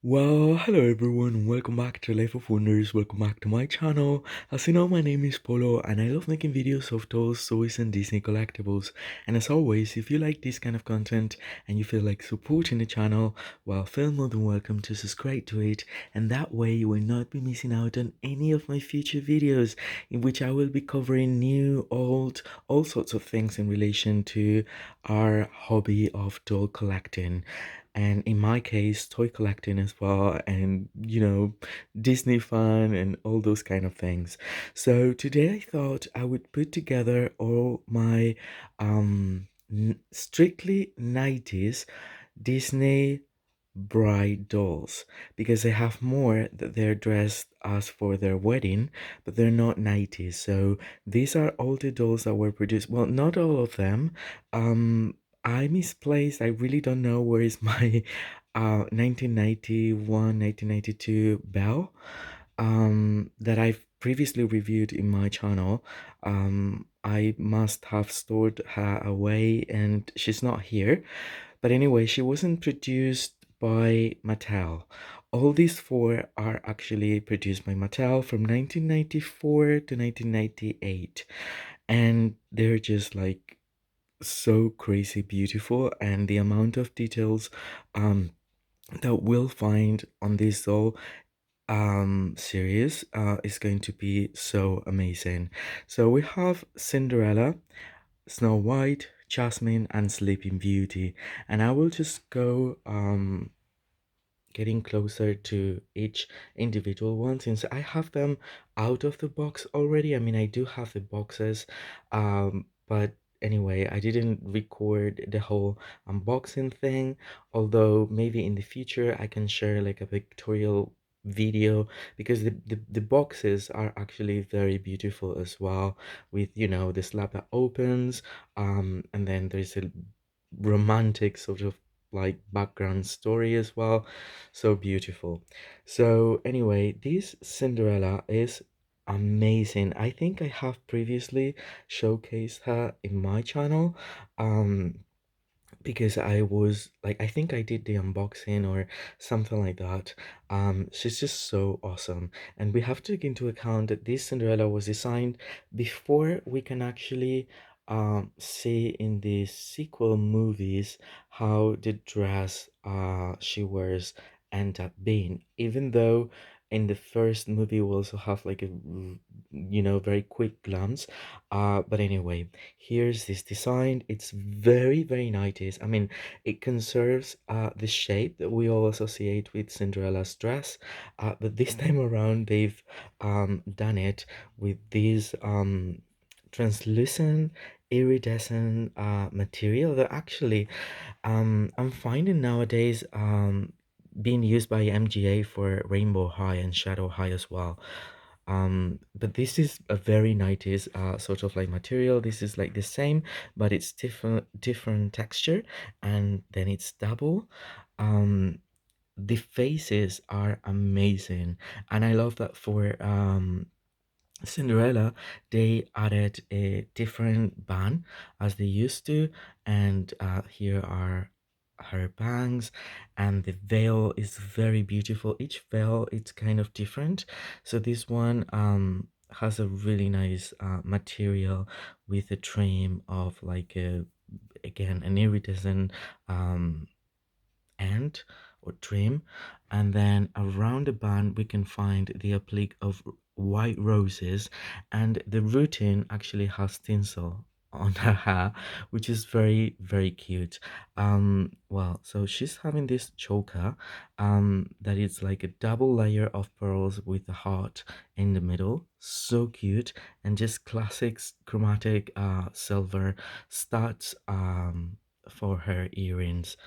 Well, hello everyone, welcome back to Life of Wonders, welcome back to my channel. As you know, my name is Polo and I love making videos of toys, toys and Disney collectibles. And as always, if you like this kind of content and you feel like supporting the channel, well, feel more than welcome to subscribe to it, and that way you will not be missing out on any of my future videos in which I will be covering new, old, all sorts of things in relation to our hobby of doll collecting, and in my case toy collecting as well, and Disney fan and all those kind of things. So today I thought I would put together all my strictly 90s Disney bride dolls, because they have more that they're dressed as for their wedding, but they're not 90s. So these are all the dolls that were produced, well, not all of them. I misplaced, I really don't know where is my 1991 1992 belle that I've previously reviewed in my channel. I must have stored her away and she's not here. But anyway, she wasn't produced by Mattel. All these four are actually produced by Mattel from 1994 to 1998. And they're just like so crazy beautiful, and the amount of details that we'll find on this doll series is going to be so amazing. So we have Cinderella, Snow White, Jasmine, and Sleeping Beauty, and I will just go getting closer to each individual one, since I have them out of the box already. I mean, I do have the boxes, but anyway, I didn't record the whole unboxing thing, although maybe in the future I can share like a pictorial video, because the boxes are actually very beautiful as well, with the slab that opens, and then there's a romantic sort of like background story as well. So beautiful. So anyway, this Cinderella is amazing. I think I have previously showcased her in my channel, because I was like, I think I did the unboxing or something like that. She's just so awesome, and we have to take into account that this Cinderella was designed before we can actually see in the sequel movies how the dress she wears end up being, even though in the first movie we also have like a very quick glance. But anyway, here's this design. It's very, very 90s. I mean, it conserves the shape that we all associate with Cinderella's dress, but this time around they've done it with these translucent, iridescent material that actually I'm finding nowadays being used by MGA for Rainbow High and Shadow High as well. But this is a very 90s sort of like material. This is like the same, but it's different texture, and then it's double. um the faces are amazing, and I love that for Cinderella, they added a different band as they used to, and here are her bangs, and the veil is very beautiful. Each veil it's kind of different. So this one has a really nice material with a trim of like a, again, an iridescent um end or trim, and then around the band we can find the applique of white roses, and the routine actually has tinsel on her hair, which is very, very cute. Well, so she's having this choker that is like a double layer of pearls with a heart in the middle, so cute, and just classic chromatic silver studs for her earrings.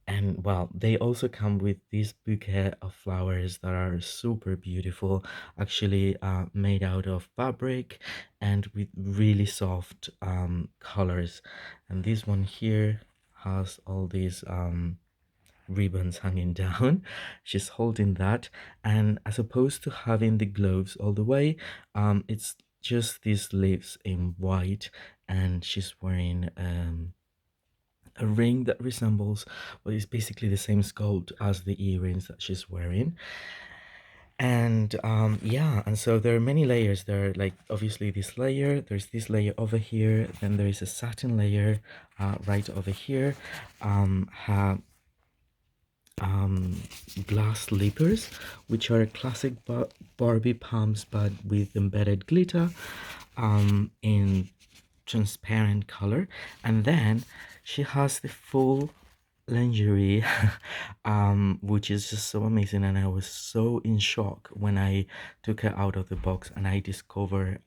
And well, they also come with this bouquet of flowers that are super beautiful, actually made out of fabric and with really soft colors. And this one here has all these ribbons hanging down. She's holding that, and as opposed to having the gloves all the way, it's just these sleeves in white, and she's wearing a ring that resembles what is basically the same sculpt as the earrings that she's wearing. And yeah, and so there are many layers. There are like obviously this layer, there's this layer over here, then there is a satin layer right over here. Have um, glass slippers, which are classic Barbie pumps but with embedded glitter in transparent color. And then she has the full lingerie which is just so amazing, and I was so in shock when I took her out of the box and I discovered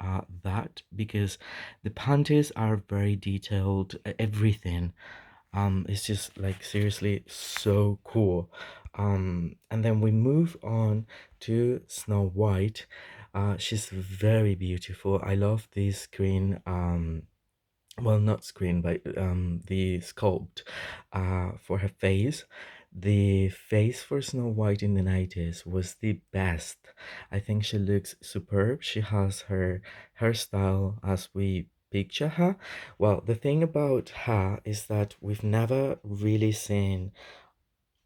that, because the panties are very detailed, everything it's just like seriously so cool. And then we move on to Snow White. She's very beautiful. I love this green well, not screen, but the sculpt for her face. The face for Snow White in the 90s was the best. I think she looks superb. She has her hairstyle as we picture her. Well, the thing about her is that we've never really seen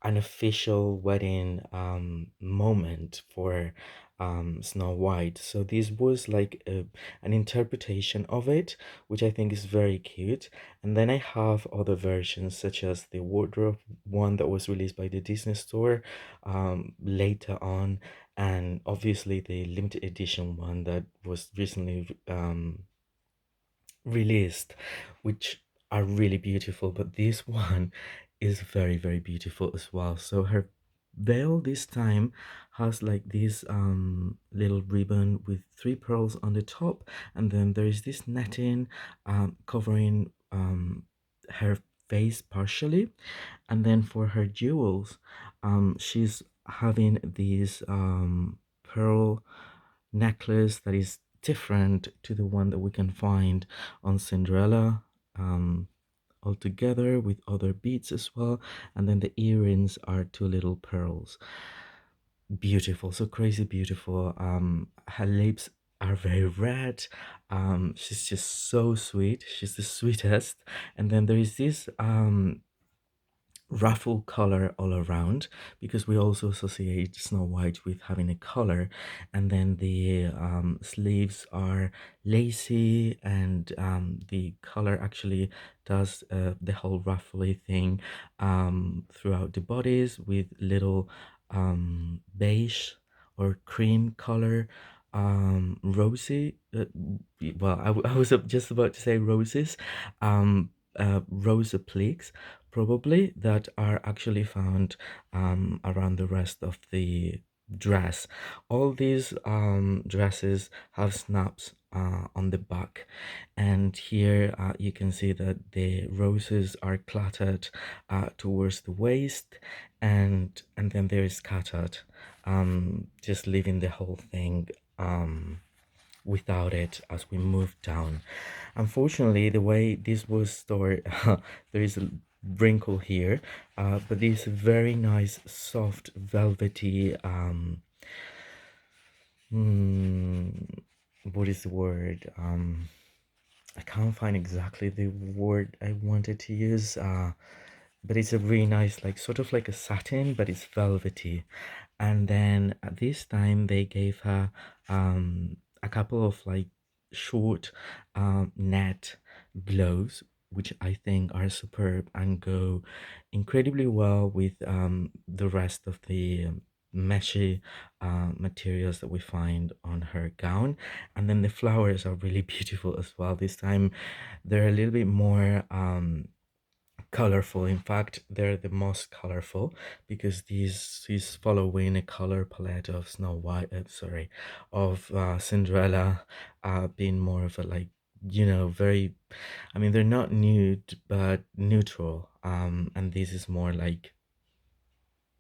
an official wedding moment for Snow White. So this was like an interpretation of it, which I think is very cute. And then I have other versions, such as the wardrobe one that was released by the Disney Store later on, and obviously the limited edition one that was recently released, which are really beautiful. But this one is very, very beautiful as well. So her veil this time has like this little ribbon with three pearls on the top, and then there is this netting covering her face partially. And then for her jewels, she's having these pearl necklace that is different to the one that we can find on Cinderella, all together with other beads as well. And then the earrings are two little pearls. Beautiful, so crazy beautiful. Her lips are very red. She's just so sweet. She's the sweetest. And then there is this ruffle color all around, because we also associate Snow White with having a color. And then the sleeves are lacy, and the color actually does the whole ruffly thing throughout the bodies with little beige or cream color, rosy well, I was just about to say roses, rose plaques probably, that are actually found around the rest of the dress. All these dresses have snaps on the back, and here you can see that the roses are cluttered towards the waist, and then they're scattered, just leaving the whole thing without it as we move down. Unfortunately, the way this was stored, there is a wrinkle here, but this very nice, soft, velvety, what is the word? I can't find exactly the word I wanted to use, but it's a really nice, like sort of like a satin, but it's velvety. And then at this time, they gave her a couple of like short net gloves, which I think are superb and go incredibly well with the rest of the meshy materials that we find on her gown. And then the flowers are really beautiful as well. This time they're a little bit more colorful. In fact, they're the most colorful, because these is following a color palette of Snow White, sorry, of Cinderella, being more of a like, very, I mean, they're not nude but neutral, and this is more like,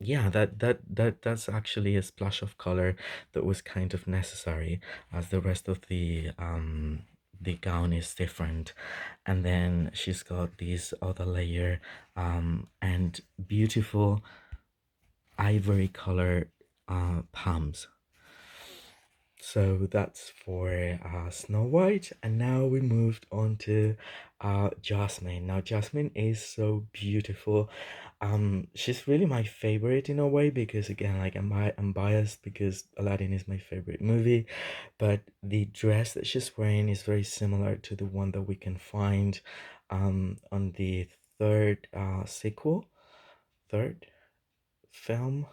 yeah, that's actually a splash of color that was kind of necessary, as the rest of the gown is different. And then she's got this other layer and beautiful ivory color palms. So that's for Snow White, and now we moved on to Jasmine. Now Jasmine is so beautiful. She's really my favorite in a way because again, like I'm biased because Aladdin is my favorite movie, but the dress that she's wearing is very similar to the one that we can find on the third sequel, third film,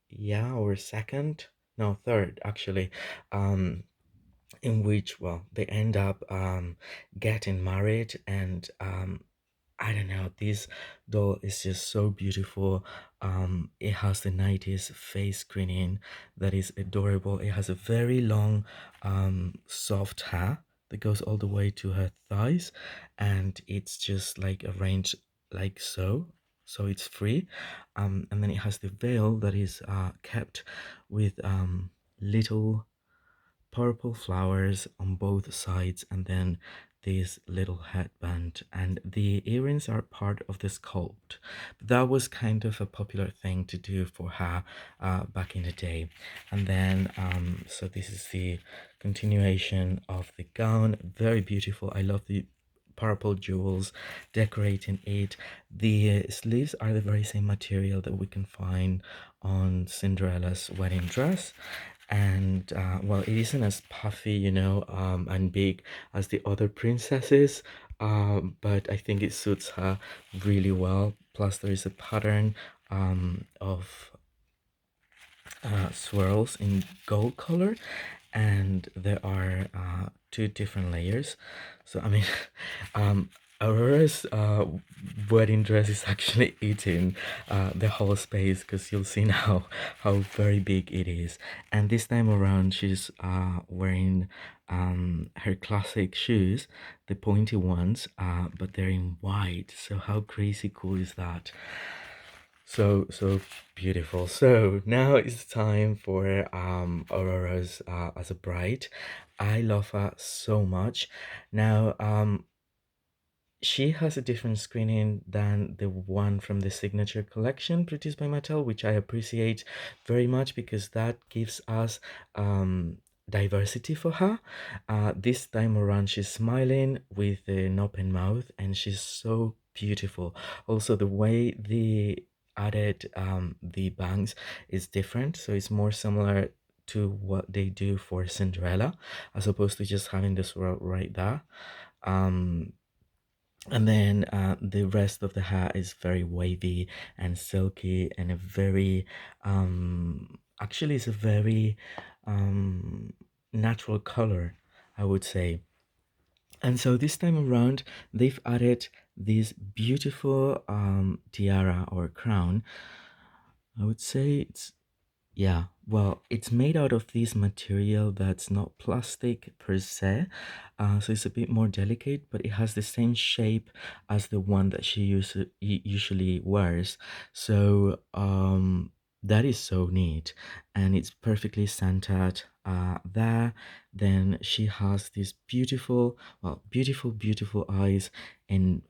yeah, or second, no, third actually. Um, in which, well, they end up getting married, and I don't know, this doll is just so beautiful. It has the 90s face screening that is adorable. It has a very long soft hair that goes all the way to her thighs, and it's just like arranged like so, so it's free. And then it has the veil that is kept with little purple flowers on both sides, and then this little headband, and the earrings are part of the sculpt. That was kind of a popular thing to do for her back in the day. And then so this is the continuation of the gown, very beautiful. I love the purple jewels decorating it. The sleeves are the very same material that we can find on Cinderella's wedding dress, and well, it isn't as puffy, and big as the other princesses, but I think it suits her really well. Plus there is a pattern of swirls in gold color, and there are two different layers. So I mean, Aurora's wedding dress is actually eating the whole space, because you'll see now how very big it is. And this time around, she's wearing her classic shoes, the pointy ones, but they're in white. So how crazy cool is that? So beautiful. So now it's time for Aurora's as a bride. I love her so much. Now she has a different screening than the one from the signature collection produced by Mattel, which I appreciate very much because that gives us diversity for her. This time around, she's smiling with an open mouth, and she's so beautiful. Also, the way the added the bangs is different, so it's more similar to what they do for Cinderella, as opposed to just having this right there. Um, and then the rest of the hair is very wavy and silky, and a very actually it's a very natural color, I would say. And so this time around, they've added this beautiful tiara or crown. I would say it's, yeah, well, it's made out of this material that's not plastic per se, so it's a bit more delicate, but it has the same shape as the one that she usually wears. So that is so neat, and it's perfectly centered there. Then she has these beautiful, well, beautiful eyes in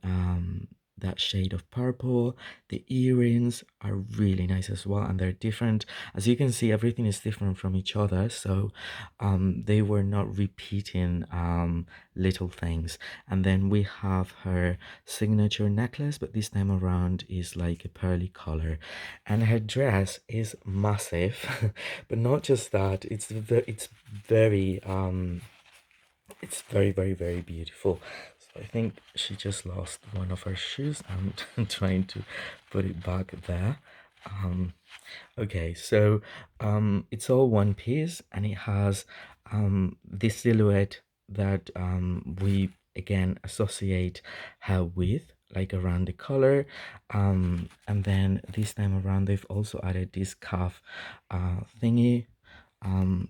that shade of purple. The earrings are really nice as well, and they're different. As you can see, everything is different from each other, so they were not repeating little things. And then we have her signature necklace, but this time around is like a pearly color, and her dress is massive. But not just that, it's very it's very beautiful. So I think she just lost one of her shoes. I'm trying to put it back there. um Okay, so it's all one piece, and it has this silhouette that we again associate her with, like around the collar. And then this time around, they've also added this cuff thingy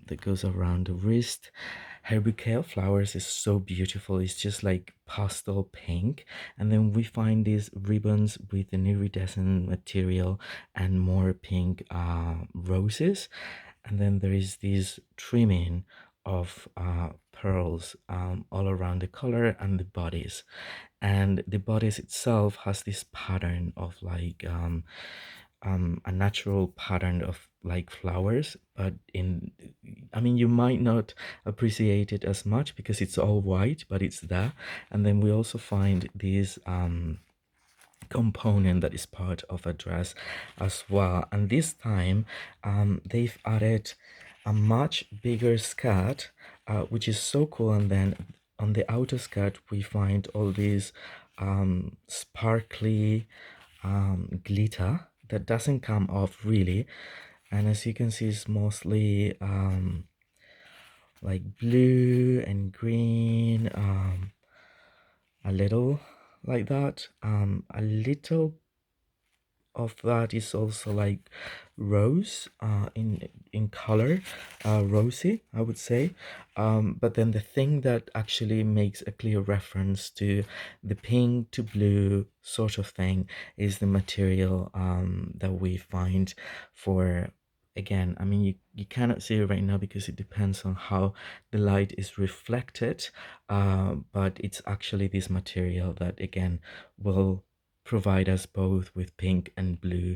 that goes around the wrist. Her bouquet of flowers is so beautiful. It's just like pastel pink. And then we find these ribbons with an iridescent material and more pink roses. And then there is this trimming of pearls all around the collar and the bodice. And the bodice itself has this pattern of like a natural pattern of like flowers, but in I mean, you might not appreciate it as much because it's all white, but it's there. And then we also find these component that is part of a dress as well. And this time they've added a much bigger skirt, which is so cool. And then on the outer skirt we find all these sparkly glitter that doesn't come off really. And as you can see, it's mostly like blue and green, a little like that, a little of that is also like rose, in color, rosy, I would say. But then the thing that actually makes a clear reference to the pink to blue sort of thing is the material that we find for, again, I mean, you cannot see it right now because it depends on how the light is reflected, but it's actually this material that again will provide us both with pink and blue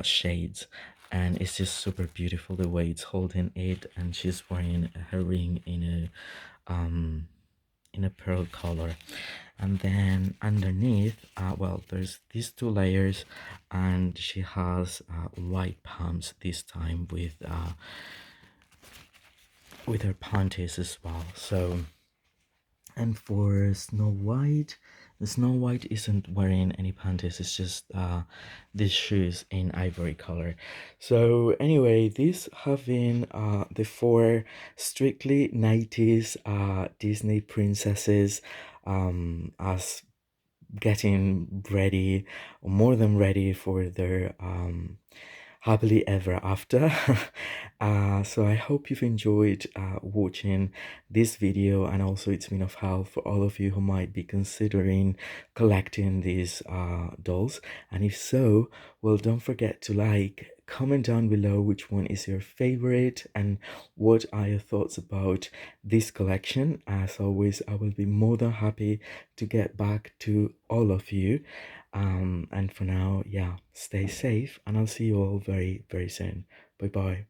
shades. And it's just super beautiful the way it's holding it, and she's wearing her ring in a pearl color. And then underneath, well, there's these two layers, and she has white pumps this time with her panties as well. So, and for Snow White, the Snow White isn't wearing any panties, it's just these shoes in ivory color. So anyway, these have been the four strictly 90s Disney princesses, as getting ready, or more than ready, for their happily ever after. So I hope you've enjoyed watching this video, and also it's been of help for all of you who might be considering collecting these dolls. And if so, well, don't forget to like, comment down below which one is your favorite and what are your thoughts about this collection. As always, I will be more than happy to get back to all of you. And for now, yeah, stay safe, and I'll see you all very, very soon. Bye bye.